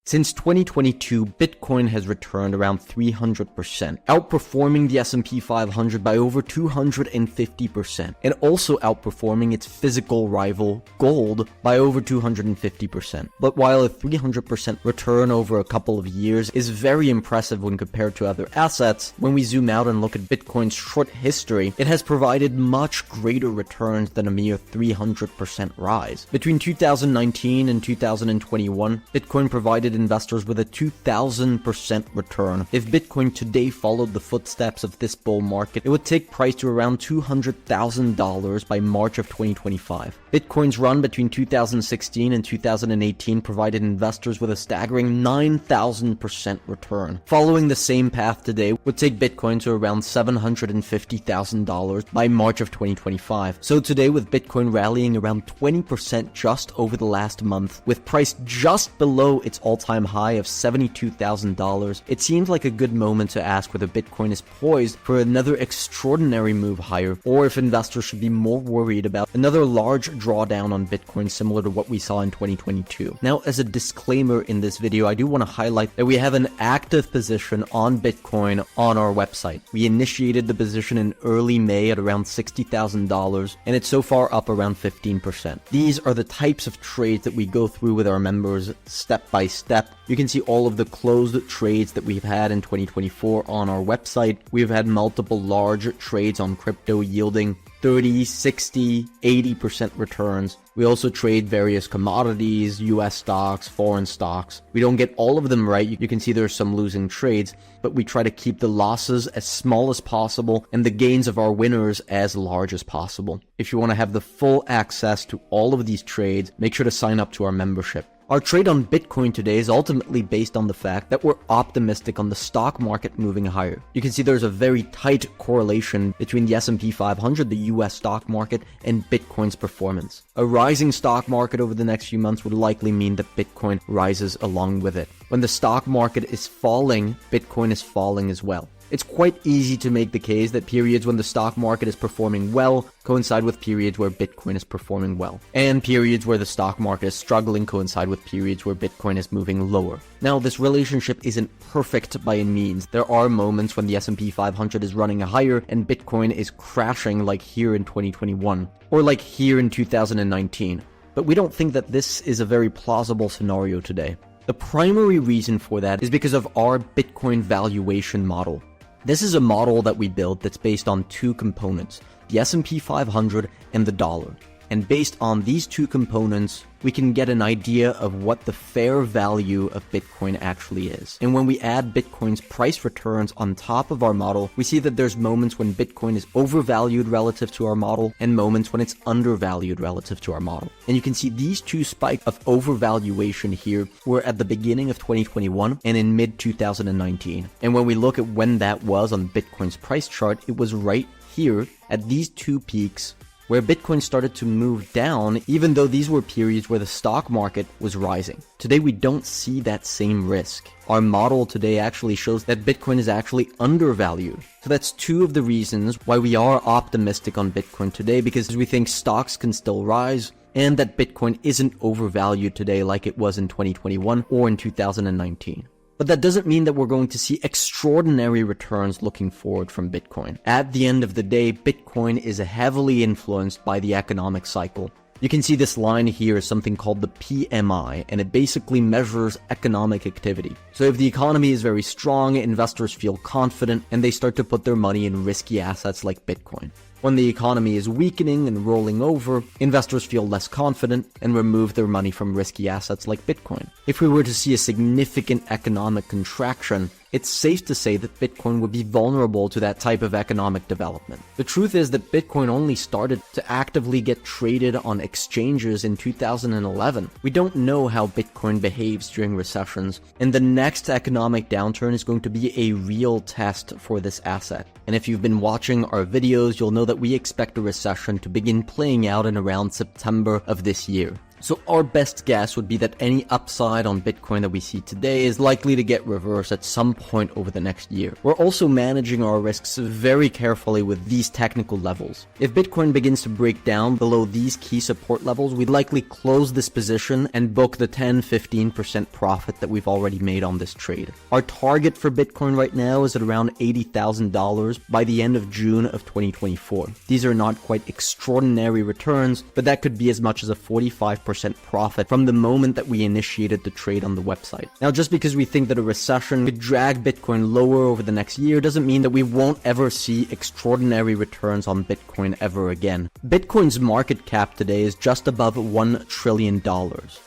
Since 2022, Bitcoin has returned around 300%, outperforming the S&P 500 by over 250%, and also outperforming its physical rival, gold, by over 250%. But while a 300% return over a couple of years is very impressive when compared to other assets, when we zoom out and look at Bitcoin's short history, it has provided much greater returns than a mere 300% rise. Between 2019 and 2021, Bitcoin provided investors with a 2,000% return. If Bitcoin today followed the footsteps of this bull market, it would take price to around $200,000 by March of 2025. Bitcoin's run between 2016 and 2018 provided investors with a staggering 9,000% return. Following the same path today would take Bitcoin to around $750,000 by March of 2025. So today, with Bitcoin rallying around 20% just over the last month, with price just below its all-time high of $72,000, it seems like a good moment to ask whether Bitcoin is poised for another extraordinary move higher, or if investors should be more worried about another large drawdown on Bitcoin similar to what we saw in 2022. Now, as a disclaimer in this video, I do want to highlight that we have an active position on Bitcoin on our website. We initiated the position in early May at around $60,000, and it's so far up around 15%. These are the types of trades that we go through with our members step by step. You can see all of the closed trades that we've had in 2024 on our website. We've had multiple large trades on crypto yielding 30, 60, 80% returns. We also trade various commodities, US stocks, foreign stocks. We don't get all of them right. You can see there's some losing trades, but we try to keep the losses as small as possible and the gains of our winners as large as possible. If you want to have the full access to all of these trades, make sure to sign up to our membership. Our trade on Bitcoin today is ultimately based on the fact that we're optimistic on the stock market moving higher. You can see there's a very tight correlation between the S&P 500, the US stock market, and Bitcoin's performance. A rising stock market over the next few months would likely mean that Bitcoin rises along with it. When the stock market is falling, Bitcoin is falling as well. It's quite easy to make the case that periods when the stock market is performing well coincide with periods where Bitcoin is performing well, and periods where the stock market is struggling coincide with periods where Bitcoin is moving lower. Now, this relationship isn't perfect by any means. There are moments when the S&P 500 is running higher and Bitcoin is crashing, like here in 2021, or like here in 2019. But we don't think that this is a very plausible scenario today. The primary reason for that is because of our Bitcoin valuation model. This is a model that we built that's based on two components, the S&P 500 and the dollar. And based on these two components, we can get an idea of what the fair value of Bitcoin actually is. And when we add Bitcoin's price returns on top of our model, we see that there's moments when Bitcoin is overvalued relative to our model and moments when it's undervalued relative to our model. And you can see these two spikes of overvaluation here were at the beginning of 2021 and in mid-2019. And when we look at when that was on Bitcoin's price chart, it was right here at these two peaks where Bitcoin started to move down, even though these were periods where the stock market was rising. Today, we don't see that same risk. Our model today actually shows that Bitcoin is actually undervalued. So that's two of the reasons why we are optimistic on Bitcoin today, because we think stocks can still rise and that Bitcoin isn't overvalued today like it was in 2021 or in 2019. But that doesn't mean that we're going to see extraordinary returns looking forward from Bitcoin. At the end of the day, Bitcoin is heavily influenced by the economic cycle. You can see this line here is something called the PMI, and it basically measures economic activity. So if the economy is very strong, investors feel confident, and they start to put their money in risky assets like Bitcoin. When the economy is weakening and rolling over, investors feel less confident and remove their money from risky assets like Bitcoin. If we were to see a significant economic contraction, it's safe to say that Bitcoin would be vulnerable to that type of economic development. The truth is that Bitcoin only started to actively get traded on exchanges in 2011. We don't know how Bitcoin behaves during recessions, and the next economic downturn is going to be a real test for this asset. And if you've been watching our videos, you'll know that we expect a recession to begin playing out in around September of this year. So our best guess would be that any upside on Bitcoin that we see today is likely to get reversed at some point over the next year. We're also managing our risks very carefully with these technical levels. If Bitcoin begins to break down below these key support levels, we'd likely close this position and book the 10-15% profit that we've already made on this trade. Our target for Bitcoin right now is at around $80,000 by the end of June of 2024. These are not quite extraordinary returns, but that could be as much as a 45% profit from the moment that we initiated the trade on the website. Now, just because we think that a recession could drag Bitcoin lower over the next year doesn't mean that we won't ever see extraordinary returns on Bitcoin ever again. Bitcoin's market cap today is just above $1 trillion.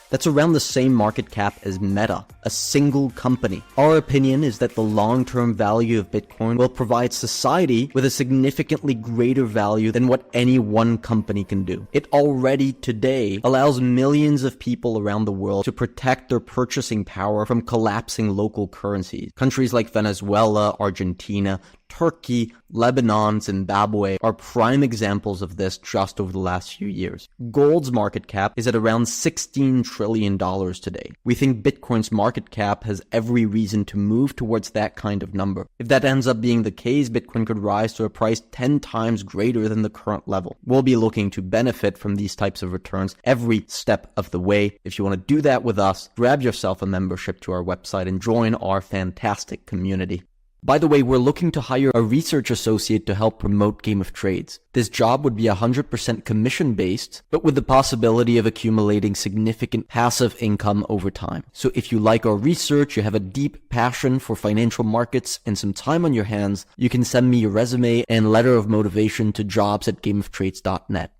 That's around the same market cap as Meta, a single company. Our opinion is that the long-term value of Bitcoin will provide society with a significantly greater value than what any one company can do. It already today allows millions of people around the world to protect their purchasing power from collapsing local currencies. Countries like Venezuela, Argentina, Turkey, Lebanon, Zimbabwe are prime examples of this just over the last few years. Gold's market cap is at around $16 trillion today. We think Bitcoin's market cap has every reason to move towards that kind of number. If that ends up being the case, Bitcoin could rise to a price 10 times greater than the current level. We'll be looking to benefit from these types of returns every step of the way. If you want to do that with us, grab yourself a membership to our website and join our fantastic community. By the way, we're looking to hire a research associate to help promote Game of Trades. This job would be 100% commission-based, but with the possibility of accumulating significant passive income over time. So if you like our research, you have a deep passion for financial markets, and some time on your hands, you can send me your resume and letter of motivation to jobs@gameoftrades.net.